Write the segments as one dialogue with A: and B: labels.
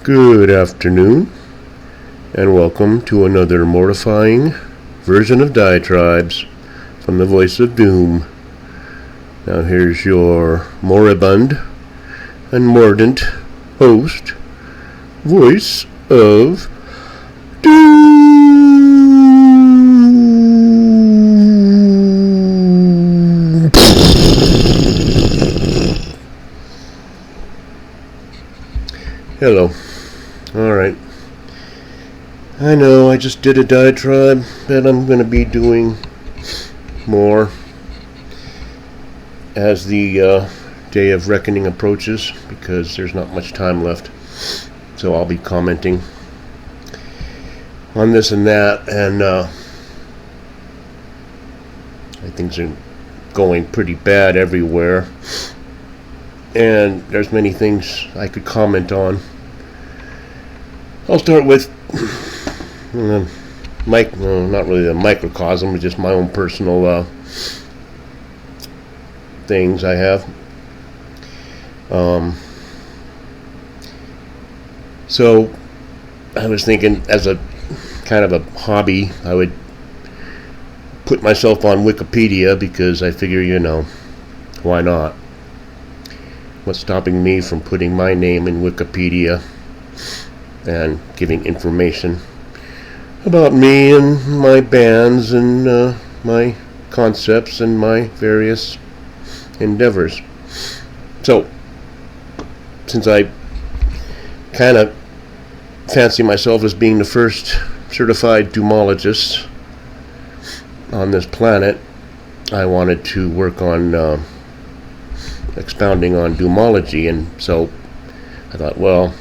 A: Good afternoon, and welcome to another mortifying version of Diatribes from the voice of Doom. Now here's your moribund and mordant host, voice of Doom. Hello. Alright. I know I just did a diatribe, but I'm going to be doing more as the day of reckoning approaches, because there's not much time left. So I'll be commenting on this and that, and things are going pretty bad everywhere. And there's many things I could comment on. I'll start with not really the microcosm, but just my own personal things I have. So I was thinking, as a kind of a hobby, I would put myself on Wikipedia, because I figure, why not? What's stopping me from putting my name in Wikipedia and giving information about me and my bands and my concepts and my various endeavors? So, since I kind of fancy myself as being the first certified doomologist on this planet, I wanted to work on expounding on doomology, and so I thought, well,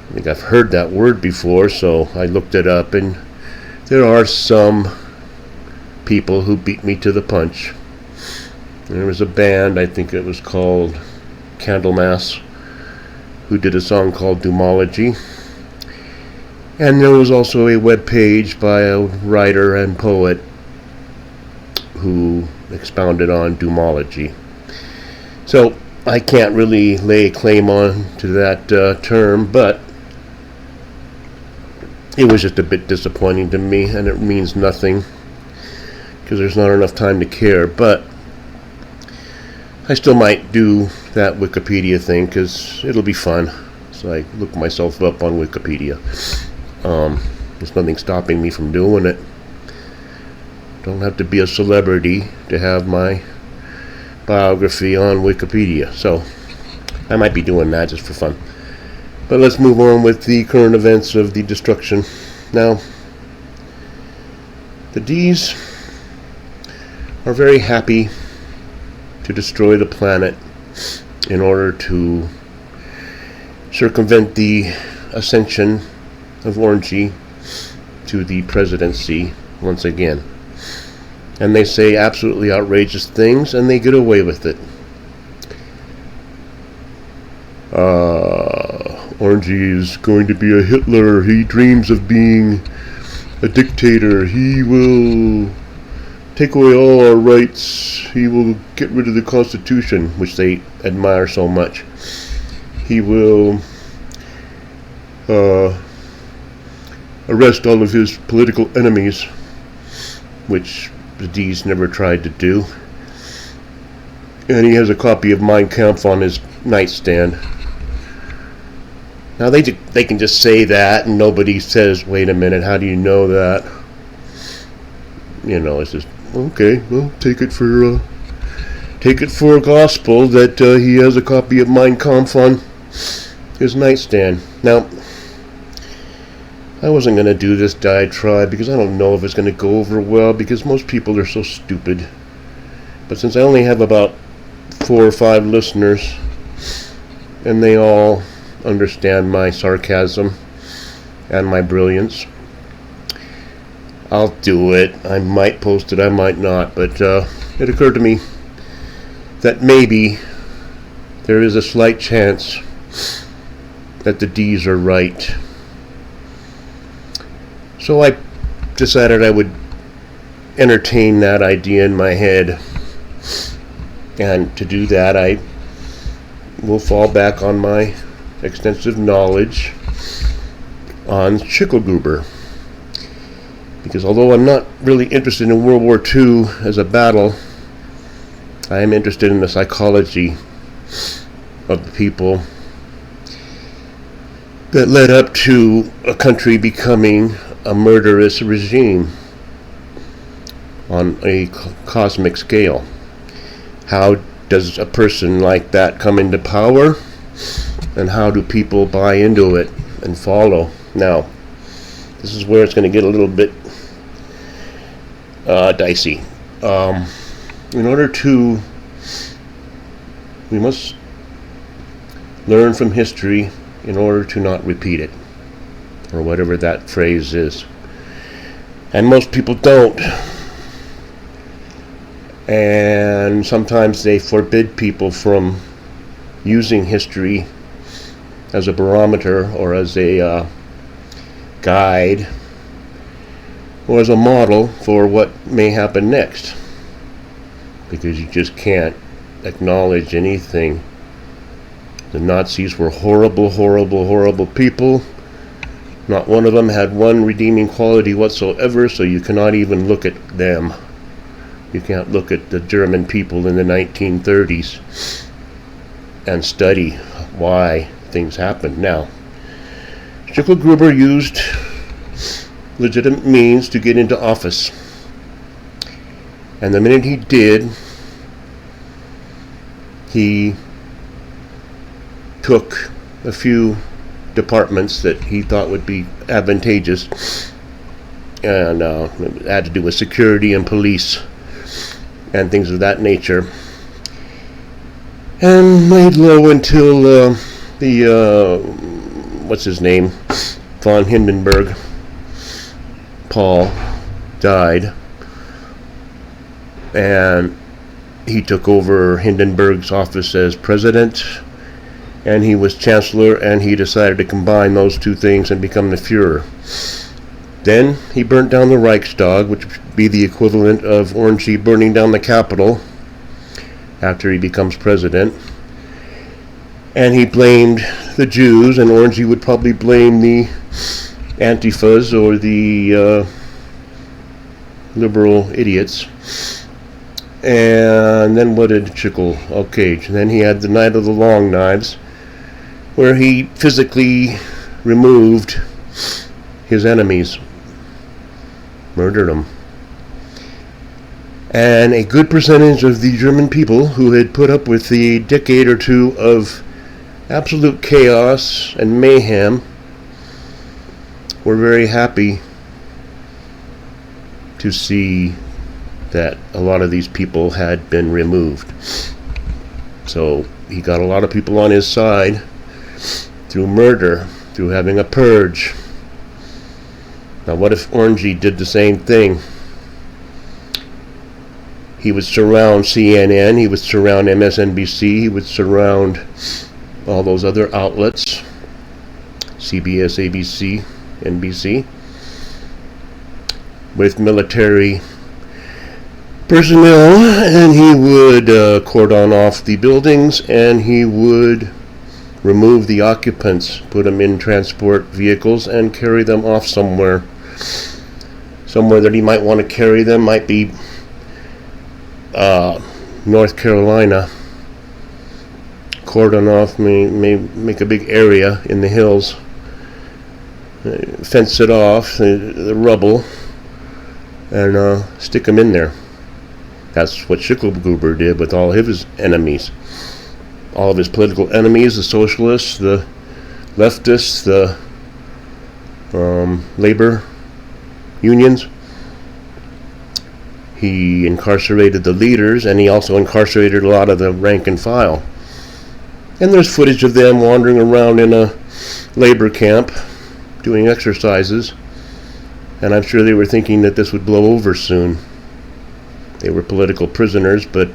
A: I think I've heard that word before, so I looked it up, and there are some people who beat me to the punch. There was a band, I think it was called Candlemass, who did a song called Doomology, and there was also a web page by a writer and poet who expounded on doomology. So I can't really lay claim on to that term, but it was just a bit disappointing to me, and it means nothing because there's not enough time to care. But I still might do that Wikipedia thing because it'll be fun. So I look myself up on Wikipedia. There's nothing stopping me from doing it. Don't have to be a celebrity to have my biography on Wikipedia, so I might be doing that just for fun. But let's move on with the current events of the destruction. Now, the D's are very happy to destroy the planet in order to circumvent the ascension of Orangey to the presidency once again. And they say absolutely outrageous things, and they get away with it. Orangey is going to be a Hitler. He dreams of being a dictator. He will take away all our rights. He will get rid of the Constitution, which they admire so much. He will arrest all of his political enemies, which the D's never tried to do. And he has a copy of Mein Kampf on his nightstand. Now they can just say that, and nobody says, wait a minute, how do you know that? It's just, okay, well, take it for gospel that he has a copy of Mein Kampf on his nightstand. Now, I wasn't going to do this diatribe because I don't know if it's going to go over well, because most people are so stupid. But since I only have about 4 or 5 listeners, and they all understand my sarcasm and my brilliance, I'll do it. I might post it, I might not, but it occurred to me that maybe there is a slight chance that the D's are right. So I decided I would entertain that idea in my head, and to do that I will fall back on my extensive knowledge on Schicklgruber. Because although I'm not really interested in World War II as a battle, I am interested in the psychology of the people that led up to a country becoming a murderous regime on a cosmic scale. How does a person like that come into power, and how do people buy into it and follow? Now, this is where it's going to get a little bit dicey. We must learn from history in order to not repeat it, or whatever that phrase is. And most people don't. And sometimes they forbid people from using history as a barometer, or as a guide, or as a model for what may happen next, because you just can't acknowledge anything. The Nazis were horrible, horrible, horrible people. Not one of them had one redeeming quality whatsoever, so you cannot even look at them. You can't look at the German people in the 1930s and study why things happened. Now, Schicklgruber used legitimate means to get into office. And the minute he did, he took a few departments that he thought would be advantageous, and it had to do with security and police and things of that nature, and laid low until what's his name, von Hindenburg, Paul, died, and he took over Hindenburg's office as president, and he was chancellor, and he decided to combine those two things and become the Fuhrer. Then he burnt down the Reichstag, which would be the equivalent of Orangey burning down the Capitol after he becomes president. And he blamed the Jews, and Orangey would probably blame the Antifas or the liberal idiots. And then what did Schickl? Okay, then he had the Night of the Long Knives, where he physically removed his enemies, murdered them. And a good percentage of the German people who had put up with the decade or two of absolute chaos and mayhem were very happy to see that a lot of these people had been removed. So he got a lot of people on his side through murder, through having a purge. Now what if Orangey did the same thing? He would surround CNN, he would surround MSNBC, he would surround all those other outlets, CBS, ABC, NBC, with military personnel, and he would cordon off the buildings, and he would remove the occupants, put them in transport vehicles, and carry them off somewhere that he might want to carry them. Might be North Carolina. Cordon off, may make a big area in the hills, fence it off, the rubble, and stick them in there. That's what Schicklgruber did with all of his enemies. All of his political enemies, the socialists, the leftists, the labor unions. He incarcerated the leaders, and he also incarcerated a lot of the rank and file. And there's footage of them wandering around in a labor camp doing exercises, and I'm sure they were thinking that this would blow over soon. They were political prisoners, but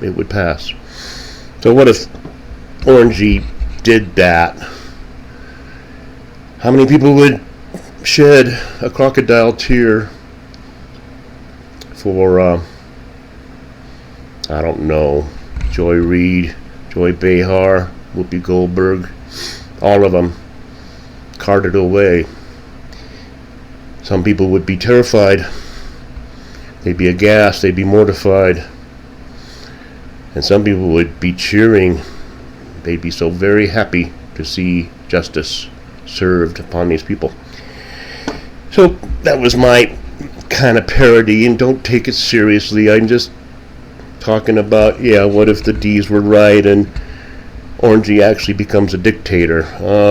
A: it would pass. So what if Orangey did that? How many people would shed a crocodile tear for, I don't know, Joy Reid, Joy Behar, Whoopi Goldberg, all of them carted away. Some people would be terrified. They'd be aghast. They'd be mortified. And some people would be cheering. They'd be so very happy to see justice served upon these people. So that was my kind of parody, and don't take it seriously. I'm just talking about, what if the D's were right and Orangey actually becomes a dictator?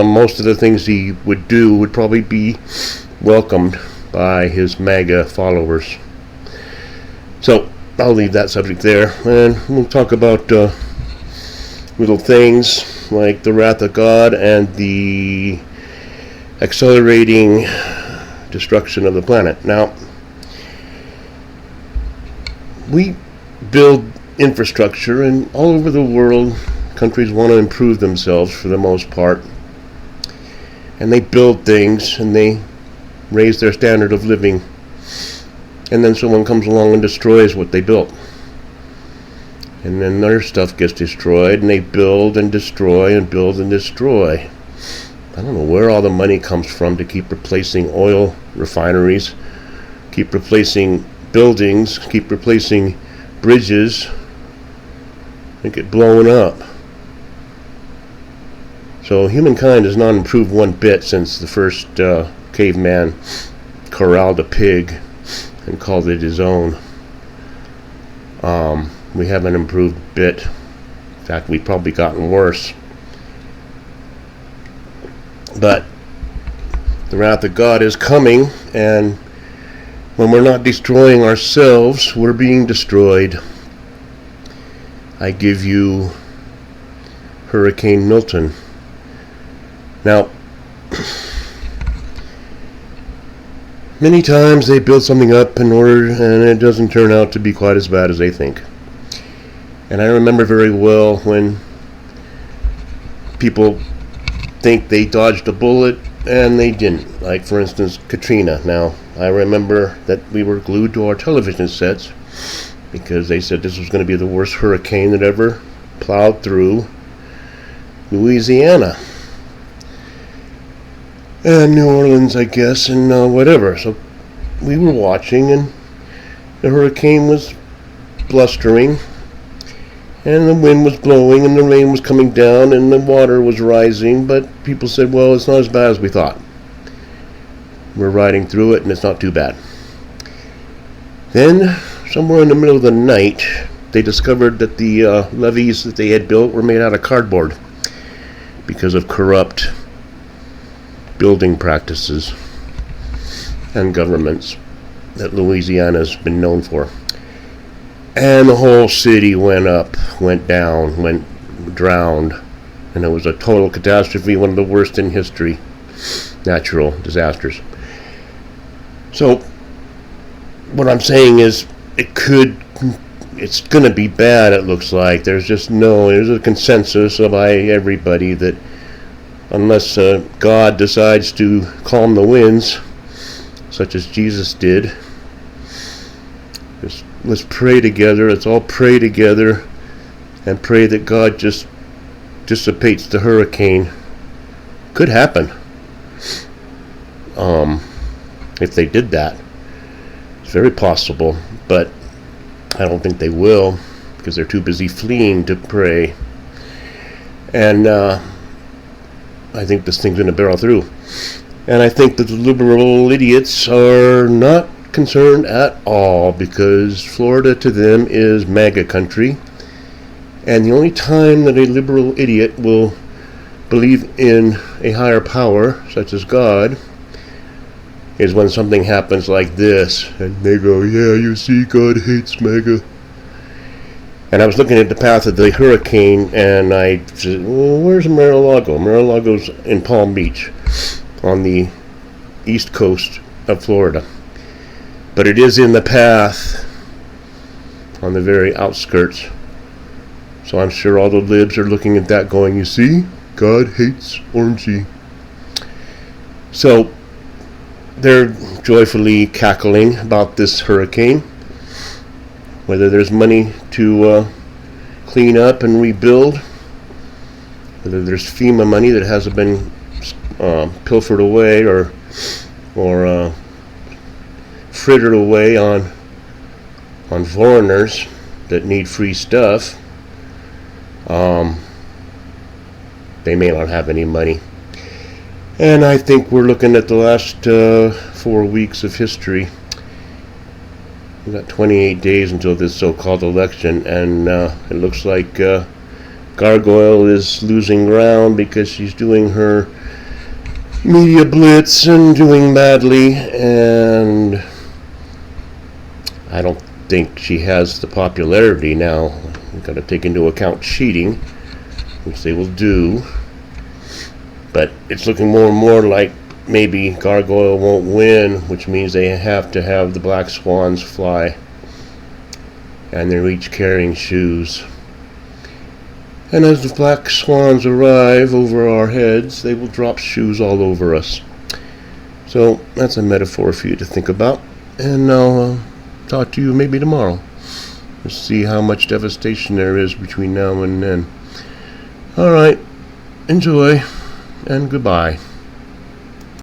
A: Most of the things he would do would probably be welcomed by his MAGA followers. So I'll leave that subject there, and we'll talk about little things like the wrath of God and the accelerating destruction of the planet. Now, we build infrastructure, and all over the world, countries want to improve themselves for the most part. And they build things, and they raise their standard of living. And then someone comes along and destroys what they built. And then their stuff gets destroyed, and they build and destroy and build and destroy. I don't know where all the money comes from to keep replacing oil refineries, keep replacing buildings, keep replacing bridges, and get blown up. So humankind has not improved one bit since the first caveman corralled a pig and called it his own. We haven't improved a bit. In fact, we've probably gotten worse. But the wrath of God is coming, and when we're not destroying ourselves, we're being destroyed. I give you Hurricane Milton. Now, many times they build something up in order, and it doesn't turn out to be quite as bad as they think. And I remember very well when people think they dodged a bullet and they didn't. Like, for instance, Katrina. Now, I remember that we were glued to our television sets because they said this was going to be the worst hurricane that ever plowed through Louisiana and New Orleans, I guess, and whatever. So we were watching, and the hurricane was blustering, and the wind was blowing, and the rain was coming down, and the water was rising, but people said, well, it's not as bad as we thought. We're riding through it, and it's not too bad. Then, somewhere in the middle of the night, they discovered that the levees that they had built were made out of cardboard because of corrupt building practices and governments that Louisiana's been known for. And the whole city went up, went down, went drowned, and it was a total catastrophe, one of the worst in history. Natural disasters. So, what I'm saying is, it's going to be bad, it looks like. There's a consensus by everybody that unless God decides to calm the winds, such as Jesus did, let's pray together. Let's all pray together and pray that God just dissipates the hurricane. Could happen. If they did that. It's very possible, but I don't think they will because they're too busy fleeing to pray. And I think this thing's going to barrel through. And I think that the liberal idiots are not concerned at all because Florida to them is MAGA country. And the only time that a liberal idiot will believe in a higher power, such as God, is when something happens like this. And they go, yeah, you see, God hates MAGA. And I was looking at the path of the hurricane, and I said, well, where's Mar-a-Lago? Mar-a-Lago's in Palm Beach, on the east coast of Florida. But it is in the path, on the very outskirts. So I'm sure all the libs are looking at that going, you see, God hates Orangey. So they're joyfully cackling about this hurricane. Whether there's money to clean up and rebuild, whether there's FEMA money that hasn't been pilfered away or frittered away on foreigners that need free stuff. They may not have any money. And I think we're looking at the last 4 weeks of history. We've got 28 days until this so-called election, and it looks like Gargoyle is losing ground because she's doing her media blitz and doing badly, and I don't think she has the popularity now. We've got to take into account cheating, which they will do. But it's looking more and more like maybe Gargoyle won't win, which means they have to have the black swans fly. And they're each carrying shoes. And as the black swans arrive over our heads, they will drop shoes all over us. So that's a metaphor for you to think about. And I'll talk to you maybe tomorrow. We'll see how much devastation there is between now and then. Alright, enjoy, and goodbye.